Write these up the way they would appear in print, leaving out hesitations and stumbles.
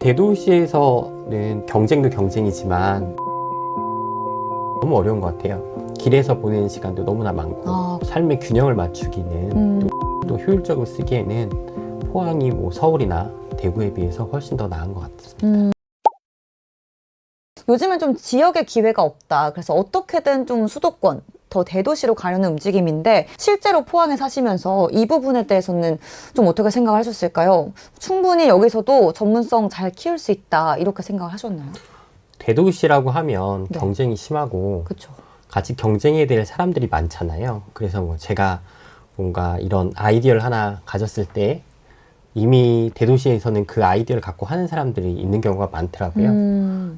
대도시에서는 경쟁도 경쟁이지만 너무 어려운 것 같아요. 길에서 보내는 시간도 너무나 많고 삶의 균형을 맞추기는 또 효율적으로 쓰기에는 포항이 뭐 서울이나 대구에 비해서 훨씬 더 나은 것 같습니다. 요즘은 좀 지역의 기회가 없다. 그래서 어떻게든 좀 수도권, 더 대도시로 가려는 움직임인데 실제로 포항에 사시면서 이 부분에 대해서는 좀 어떻게 생각하셨을까요? 충분히 여기서도 전문성 잘 키울 수 있다. 이렇게 생각을 하셨나요? 대도시라고 하면 네. 경쟁이 심하고 그렇죠. 같이 경쟁해야 될 사람들이 많잖아요. 그래서 뭐 제가 뭔가 이런 아이디어를 하나 가졌을 때 이미 대도시에서는 그 아이디어를 갖고 하는 사람들이 있는 경우가 많더라고요.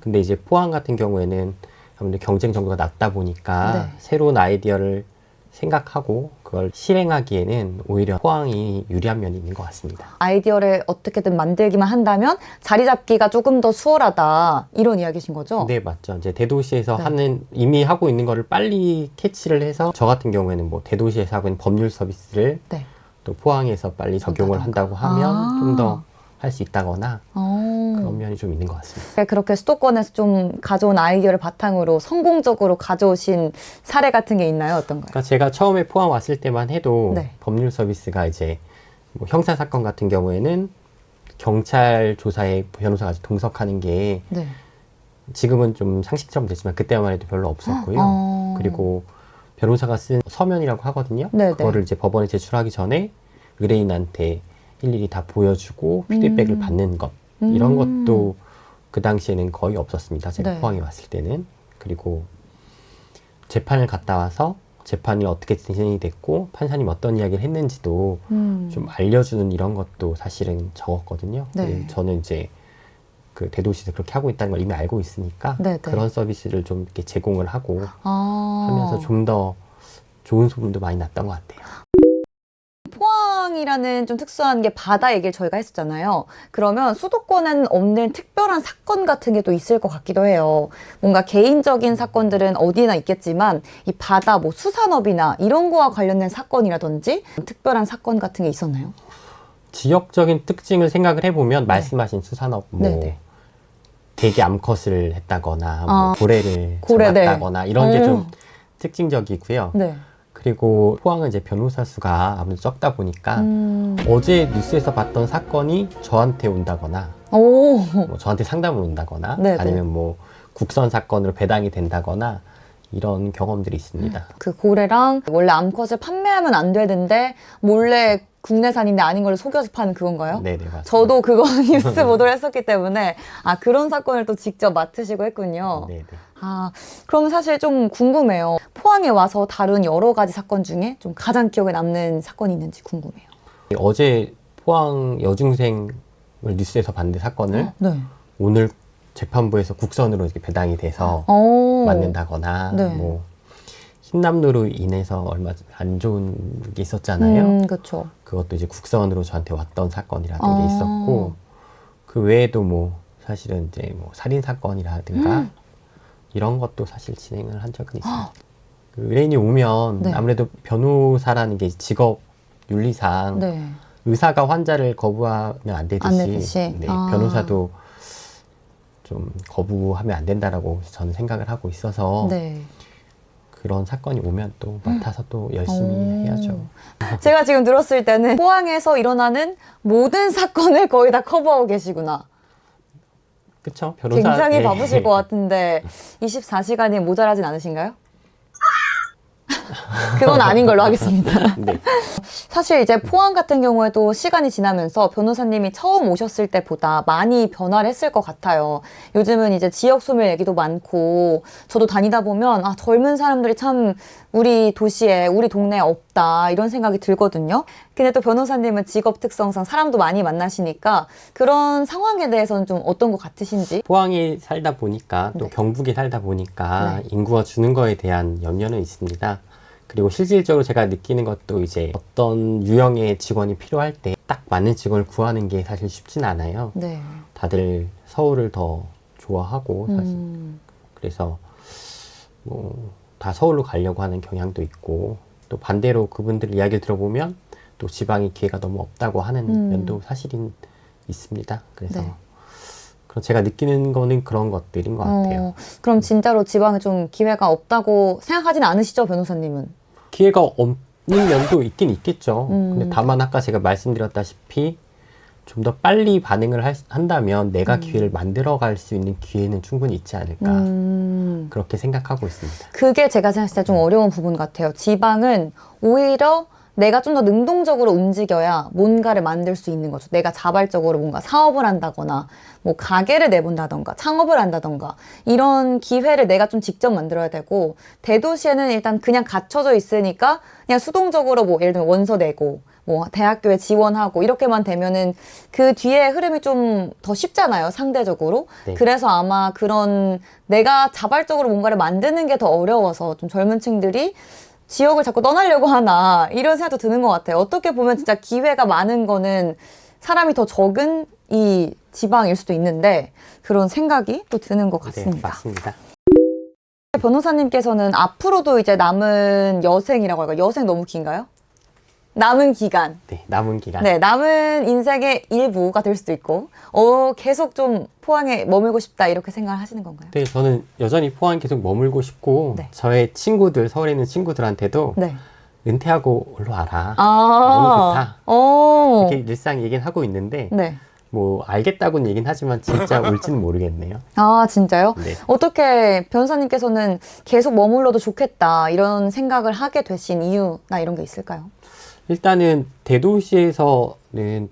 근데 이제 포항 같은 경우에는 아무래도 경쟁 정도가 낮다 보니까 네. 새로운 아이디어를 생각하고 그걸 실행하기에는 오히려 포항이 유리한 면이 있는 것 같습니다. 아이디어를 어떻게든 만들기만 한다면 자리 잡기가 조금 더 수월하다. 이런 이야기신 거죠? 네, 맞죠. 이제 대도시에서 네. 하는 이미 하고 있는 거를 빨리 캐치를 해서 저 같은 경우에는 뭐 대도시에서 하고 있는 법률 서비스를 네. 또 포항에서 빨리 적용을 한다고 하면 좀 더 할 수 있다거나 그런 면이 좀 있는 것 같습니다. 그렇게 수도권에서 좀 가져온 아이디어를 바탕으로 성공적으로 가져오신 사례 같은 게 있나요? 어떤가요? 그러니까 제가 처음에 포항 왔을 때만 해도 네. 법률 서비스가 이제 뭐 형사 사건 같은 경우에는 경찰 조사에 변호사가 동석하는 게 네. 지금은 좀 상식처럼 됐지만 그때만 해도 별로 없었고요. 그리고 변호사가 쓴 서면이라고 하거든요. 네네. 그거를 이제 법원에 제출하기 전에 의뢰인한테 일일이 다 보여주고 피드백을 받는 것 이런 것도 그 당시에는 거의 없었습니다. 제가 네. 포항에 왔을 때는. 그리고 재판을 갔다 와서 재판이 어떻게 진행이 됐고 판사님이 어떤 이야기를 했는지도 좀 알려주는 이런 것도 사실은 적었거든요. 네. 저는 이제 그 대도시에서 그렇게 하고 있다는 걸 이미 알고 있으니까 네네. 그런 서비스를 좀 이렇게 제공을 하고 아. 하면서 좀 더 좋은 소문도 많이 났던 것 같아요. 포항이라는 좀 특수한 게 바다 얘기를 저희가 했었잖아요. 그러면 수도권에는 없는 특별한 사건 같은 게 또 있을 것 같기도 해요. 뭔가 개인적인 사건들은 어디나 있겠지만 이 바다 뭐 수산업이나 이런 거와 관련된 사건이라든지 특별한 사건 같은 게 있었나요? 지역적인 특징을 생각을 해보면 말씀하신 수산업 뭐 네네. 대게 암컷을 했다거나 뭐 아, 고래를 고래, 네. 잡았다거나 이런 게 좀 특징적이고요. 네. 그리고 포항은 이제 변호사 수가 아무래도 적다 보니까 어제 뉴스에서 봤던 사건이 저한테 온다거나 오. 뭐 저한테 상담을 온다거나 네네. 아니면 뭐 국선 사건으로 배당이 된다거나 이런 경험들이 있습니다. 그 고래랑 원래 암컷을 판매하면 안 되는데 몰래 국내산인데 아닌 걸 속여서 파는 그건가요? 네네, 맞습니다. 저도 그거 뉴스 보도를 했었기 때문에 그런 사건을 또 직접 맡으시고 했군요. 네네. 그럼 사실 좀 궁금해요. 포항에 와서 다룬 여러 가지 사건 중에 좀 가장 기억에 남는 사건이 있는지 궁금해요. 어제 포항 여중생을 뉴스에서 봤는데 사건을 네. 오늘 재판부에서 국선으로 이렇게 배당이 돼서 맞는다거나 네. 뭐 흰남노로 인해서 얼마 안 좋은 게 있었잖아요. 그렇죠. 그것도 이제 국선으로 저한테 왔던 사건이라는 게 있었고 그 외에도 뭐 사실은 이제 뭐 살인 사건이라든가 이런 것도 사실 진행을 한 적은 있습니다. 그 의뢰인이 오면 네. 아무래도 변호사라는 게 직업 윤리상 네. 의사가 환자를 거부하면 안 되듯이, 안 되듯이? 네, 변호사도 좀 거부하면 안 된다라고 저는 생각을 하고 있어서 네. 그런 사건이 오면 또 맡아서 또 열심히 해야죠. 제가 지금 들었을 때는 포항에서 일어나는 모든 사건을 거의 다 커버하고 계시구나. 그쵸? 변호사 굉장히 네. 바쁘실 것 같은데 24시간이 모자라진 않으신가요? 그건 아닌 걸로 하겠습니다. 네. 사실 이제 포항 같은 경우에도 시간이 지나면서 변호사님이 처음 오셨을 때보다 많이 변화를 했을 것 같아요. 요즘은 이제 지역 소멸 얘기도 많고 저도 다니다 보면 젊은 사람들이 참 우리 도시에 우리 동네에 없다 이런 생각이 들거든요. 근데 또 변호사님은 직업 특성상 사람도 많이 만나시니까 그런 상황에 대해서는 좀 어떤 것 같으신지? 포항에 살다 보니까 또 네. 경북에 살다 보니까 네. 인구가 주는 거에 대한 염려는 있습니다. 그리고 실질적으로 제가 느끼는 것도 이제 어떤 유형의 직원이 필요할 때 딱 맞는 직원을 구하는 게 사실 쉽진 않아요. 네. 다들 서울을 더 좋아하고 사실 그래서 뭐 다 서울로 가려고 하는 경향도 있고 또 반대로 그분들 이야기를 들어보면 또 지방에 기회가 너무 없다고 하는 면도 사실은 있습니다. 그래서 네. 그럼 제가 느끼는 거는 그런 것들인 것 같아요. 그럼 진짜로 지방에 좀 기회가 없다고 생각하진 않으시죠, 변호사님은? 기회가 없는 면도 있긴 있겠죠. 근데 다만 아까 제가 말씀드렸다시피 좀 더 빨리 반응을 한다면 내가 기회를 만들어갈 수 있는 기회는 충분히 있지 않을까. 그렇게 생각하고 있습니다. 그게 제가 생각했을 때 좀 어려운 부분 같아요. 지방은 오히려 내가 좀 더 능동적으로 움직여야 뭔가를 만들 수 있는 거죠. 내가 자발적으로 뭔가 사업을 한다거나 뭐 가게를 내본다던가 창업을 한다던가 이런 기회를 내가 좀 직접 만들어야 되고, 대도시에는 일단 그냥 갇혀져 있으니까 그냥 수동적으로 뭐 예를 들면 원서 내고 뭐 대학교에 지원하고 이렇게만 되면은 그 뒤에 흐름이 좀 더 쉽잖아요, 상대적으로. 네. 그래서 아마 그런 내가 자발적으로 뭔가를 만드는 게 더 어려워서 좀 젊은 층들이 지역을 자꾸 떠나려고 하나 이런 생각도 드는 것 같아요. 어떻게 보면 진짜 기회가 많은 거는 사람이 더 적은 이 지방일 수도 있는데 그런 생각이 또 드는 것 네, 같습니다. 맞습니다. 변호사님께서는 앞으로도 이제 남은 여생이라고 할까요? 여생 너무 긴가요? 남은 기간. 네, 남은 기간. 네, 남은 인생의 일부가 될 수도 있고, 계속 좀 포항에 머물고 싶다 이렇게 생각을 하시는 건가요? 네, 저는 여전히 포항에 계속 머물고 싶고 네. 저의 친구들, 서울에 있는 친구들한테도 네. 은퇴하고 올라와라. 너무 좋다. 이렇게 일상 얘기는 하고 있는데 네. 뭐 알겠다고는 얘기는 하지만 진짜 올지는 모르겠네요. 아, 진짜요? 네. 어떻게 변호사님께서는 계속 머물러도 좋겠다 이런 생각을 하게 되신 이유나 이런 게 있을까요? 일단은 대도시에서는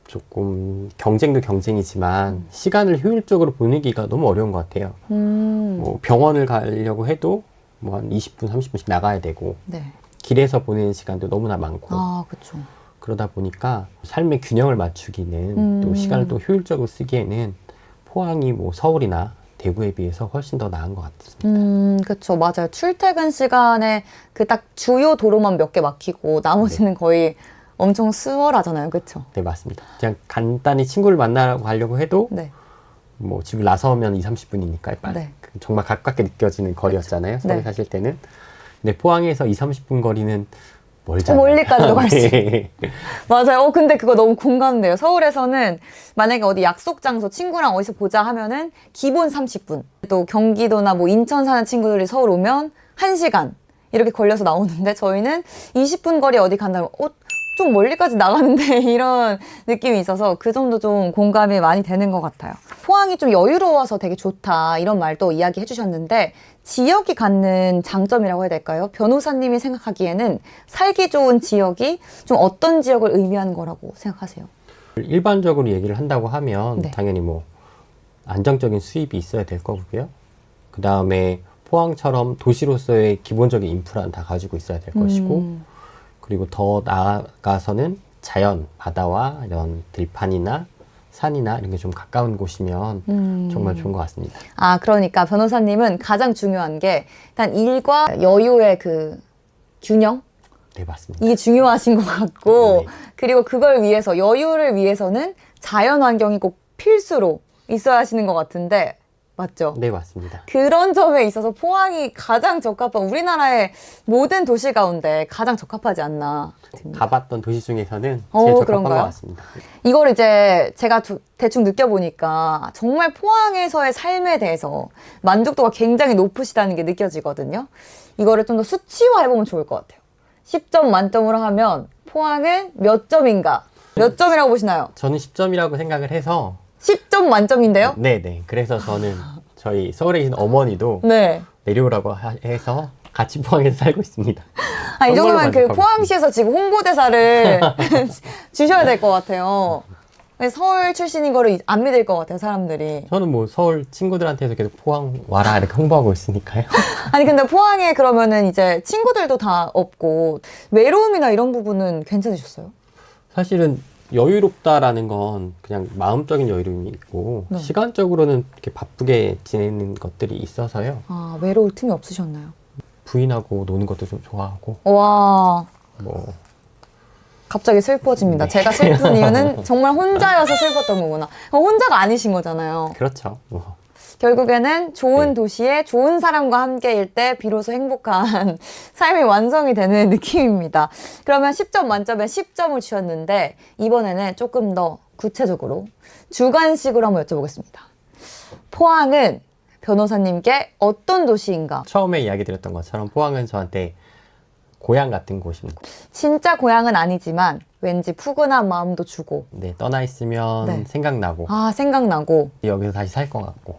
조금 경쟁도 경쟁이지만 시간을 효율적으로 보내기가 너무 어려운 것 같아요. 뭐 병원을 가려고 해도 뭐 한 20분, 30분씩 나가야 되고 네. 길에서 보내는 시간도 너무나 많고 아, 그렇죠. 그러다 보니까 삶의 균형을 맞추기는 또 시간을 또 효율적으로 쓰기에는 포항이 뭐 서울이나 대구에 비해서 훨씬 더 나은 것 같습니다. 그렇죠. 맞아요. 출퇴근 시간에 그 딱 주요 도로만 몇 개 막히고 나머지는 거의 엄청 수월하잖아요. 그렇죠? 네, 맞습니다. 그냥 간단히 친구를 만나러 가려고 해도 네. 뭐 집을 나서면 2, 30분이니까 빨리 네. 정말 가깝게 느껴지는 거리였잖아요. 서울에 네. 사실 때는. 근데 포항에서 2, 30분 거리는 멀잖아요. 멀리까지도 갈 수 네. 맞아요. 근데 그거 너무 공감돼요. 서울에서는 만약에 어디 약속 장소 친구랑 어디서 보자 하면은 기본 30분. 또 경기도나 뭐 인천 사는 친구들이 서울 오면 1시간 이렇게 걸려서 나오는데 저희는 20분 거리 어디 간다면 좀 멀리까지 나가는데 이런 느낌이 있어서 그 정도 좀 공감이 많이 되는 것 같아요. 포항이 좀 여유로워서 되게 좋다 이런 말도 이야기해 주셨는데 지역이 갖는 장점이라고 해야 될까요? 변호사님이 생각하기에는 살기 좋은 지역이 좀 어떤 지역을 의미하는 거라고 생각하세요? 일반적으로 얘기를 한다고 하면 네. 당연히 뭐 안정적인 수입이 있어야 될 거고요. 그 다음에 포항처럼 도시로서의 기본적인 인프라는 다 가지고 있어야 될 것이고, 그리고 더 나아가서는 자연, 바다와 이런 들판이나 산이나 이런 게 좀 가까운 곳이면 정말 좋은 것 같습니다. 아, 그러니까 변호사님은 가장 중요한 게 일단 일과 여유의 그 균형? 네, 맞습니다. 이게 중요하신 것 같고, 네. 그리고 그걸 위해서, 여유를 위해서는 자연 환경이 꼭 필수로 있어야 하시는 것 같은데, 맞죠? 네, 맞습니다. 그런 점에 있어서 포항이 가장 적합한, 우리나라의 모든 도시 가운데 가장 적합하지 않나. 가봤던 도시 중에서는 제일 적합한 그런가요? 것 같습니다. 이걸 이제 제가 대충 느껴보니까 정말 포항에서의 삶에 대해서 만족도가 굉장히 높으시다는 게 느껴지거든요. 이거를 좀 더 수치화해보면 좋을 것 같아요. 10점 만점으로 하면 포항은 몇 점인가? 몇 점이라고 보시나요? 저는 10점이라고 생각을 해서 10점 만점인데요? 네네. 그래서 저는 저희 서울에 계신 어머니도 네. 내려오라고 해서 같이 포항에서 살고 있습니다. 아, 이 정도면 그 만족하고 포항시에서 지금 홍보대사를 주셔야 될 것 같아요. 서울 출신인 거를 안 믿을 것 같아요, 사람들이. 저는 뭐 서울 친구들한테도 계속 포항 와라 이렇게 홍보하고 있으니까요. 아니, 근데 포항에 그러면은 이제 친구들도 다 없고, 외로움이나 이런 부분은 괜찮으셨어요? 사실은 여유롭다라는 건 그냥 마음적인 여유로움이 있고 네. 시간적으로는 이렇게 바쁘게 지내는 것들이 있어서요. 아, 외로울 틈이 없으셨나요? 부인하고 노는 것도 좀 좋아하고 와, 뭐 갑자기 슬퍼집니다. 네. 제가 슬픈 이유는 정말 혼자여서 슬펐던 거구나. 그럼 혼자가 아니신 거잖아요. 그렇죠. 뭐 결국에는 좋은 네. 도시에 좋은 사람과 함께일 때 비로소 행복한 삶이 완성이 되는 느낌입니다. 그러면 10점 만점에 10점을 주셨는데 이번에는 조금 더 구체적으로 주관식으로 한번 여쭤보겠습니다. 포항은 변호사님께 어떤 도시인가? 처음에 이야기 드렸던 것처럼 포항은 저한테 고향 같은 곳입니다. 진짜 고향은 아니지만 왠지 푸근한 마음도 주고 네, 떠나 있으면 네. 생각나고 생각나고 여기서 다시 살 것 같고.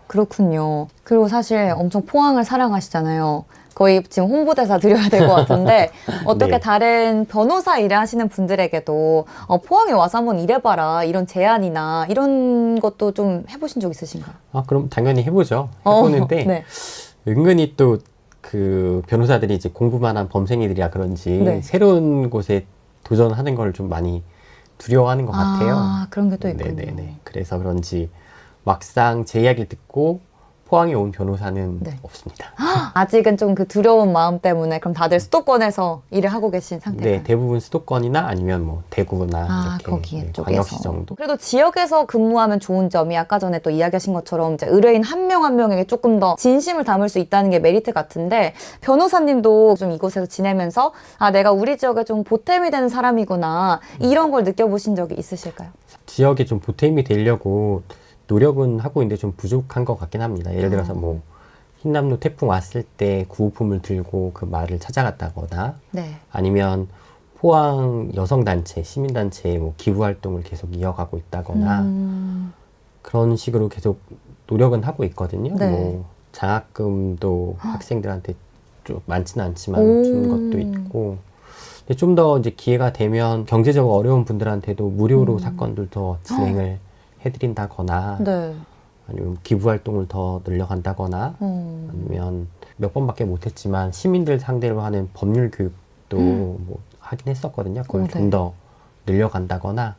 그렇군요. 그리고 사실 엄청 포항을 사랑하시잖아요. 거의 지금 홍보대사 드려야 될 것 같은데 어떻게 네. 다른 변호사 일을 하시는 분들에게도 포항에 와서 한번 일해봐라 이런 제안이나 이런 것도 좀 해보신 적 있으신가요? 그럼 당연히 해보죠. 해보는데 네. 은근히 또 그 변호사들이 이제 공부만 한 범생이들이라 그런지 네. 새로운 곳에 도전하는 걸 좀 많이 두려워하는 것 같아요. 그런 게 또 있군요. 네네네. 그래서 그런지 막상 제 이야기를 듣고 포항에 온 변호사는 네. 없습니다. 아직은 좀 그 두려운 마음 때문에 그럼 다들 수도권에서 일을 하고 계신 상태인가요? 네, 대부분 수도권이나 아니면 뭐 대구나 이렇게 거기 쪽에서. 광역시 정도. 그래도 지역에서 근무하면 좋은 점이 아까 전에 또 이야기하신 것처럼 이제 의뢰인 한 명 한 명에게 조금 더 진심을 담을 수 있다는 게 메리트 같은데 변호사님도 좀 이곳에서 지내면서 내가 우리 지역에 좀 보탬이 되는 사람이구나 이런 걸 느껴보신 적이 있으실까요? 지역에 좀 보탬이 되려고 노력은 하고 있는데 좀 부족한 것 같긴 합니다. 예를 들어서 뭐 흰남노 태풍 왔을 때 구호품을 들고 그 말을 찾아갔다거나 네. 아니면 포항 여성단체, 시민단체의 뭐 기부활동을 계속 이어가고 있다거나 그런 식으로 계속 노력은 하고 있거든요. 네. 뭐 장학금도 학생들한테 좀 많지는 않지만 주는 것도 있고 근데 좀 더 이제 기회가 되면 경제적으로 어려운 분들한테도 무료로 사건들 더 진행을 해드린다거나 네. 아니면 기부활동을 더 늘려간다거나 아니면 몇 번밖에 못했지만 시민들 상대로 하는 법률 교육도 뭐 하긴 했었거든요. 그걸 네. 좀 더 늘려간다거나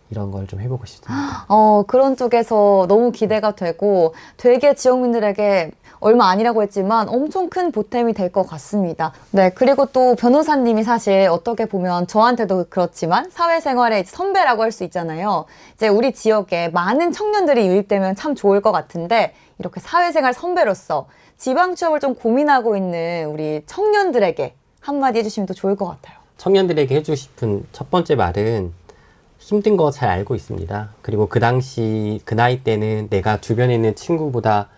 이런 걸 좀 해보고 싶습니다. 그런 쪽에서 너무 기대가 되고 되게 지역민들에게 얼마 아니라고 했지만 엄청 큰 보탬이 될 것 같습니다. 네, 그리고 또 변호사님이 사실 어떻게 보면 저한테도 그렇지만 사회생활의 선배라고 할 수 있잖아요. 이제 우리 지역에 많은 청년들이 유입되면 참 좋을 것 같은데 이렇게 사회생활 선배로서 지방 취업을 좀 고민하고 있는 우리 청년들에게 한마디 해주시면 또 좋을 것 같아요. 청년들에게 해주고 싶은 첫 번째 말은 힘든 거 잘 알고 있습니다. 그리고 그 당시 그 나이 때는 내가 주변에 있는 친구보다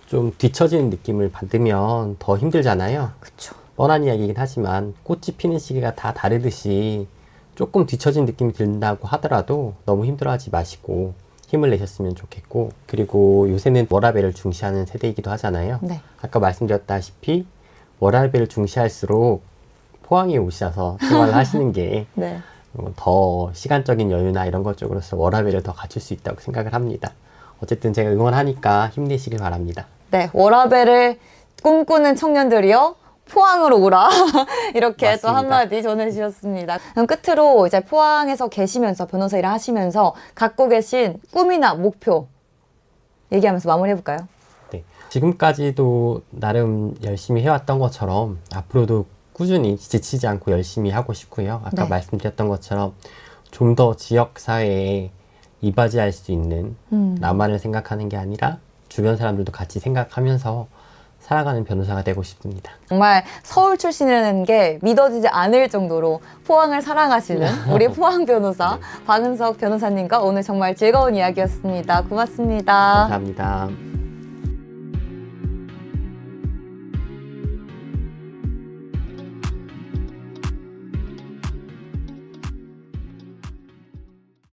좀 뒤처지는 느낌을 받으면 더 힘들잖아요. 그렇죠. 뻔한 이야기이긴 하지만 꽃이 피는 시기가 다 다르듯이 조금 뒤처진 느낌이 든다고 하더라도 너무 힘들어하지 마시고 힘을 내셨으면 좋겠고 그리고 요새는 워라밸을 중시하는 세대이기도 하잖아요. 네. 아까 말씀드렸다시피 워라밸을 중시할수록 포항에 오셔서 생활을 하시는 게 네. 더 시간적인 여유나 이런 것 쪽으로서 워라밸을 더 갖출 수 있다고 생각을 합니다. 어쨌든 제가 응원하니까 힘내시길 바랍니다. 네, 워라밸을 꿈꾸는 청년들이요. 포항으로 오라. 이렇게 맞습니다. 또 한마디 전해주셨습니다. 그럼 끝으로 이제 포항에서 계시면서 변호사 일을 하시면서 갖고 계신 꿈이나 목표 얘기하면서 마무리해볼까요? 네. 지금까지도 나름 열심히 해왔던 것처럼 앞으로도 꾸준히 지치지 않고 열심히 하고 싶고요. 아까 네. 말씀드렸던 것처럼 좀 더 지역사회에 이바지할 수 있는 나만을 생각하는 게 아니라 주변 사람들도 같이 생각하면서 살아가는 변호사가 되고 싶습니다. 정말 서울 출신이라는 게 믿어지지 않을 정도로 포항을 사랑하시는 우리 포항 변호사 박은석 변호사님과 오늘 정말 즐거운 이야기였습니다. 고맙습니다. 감사합니다.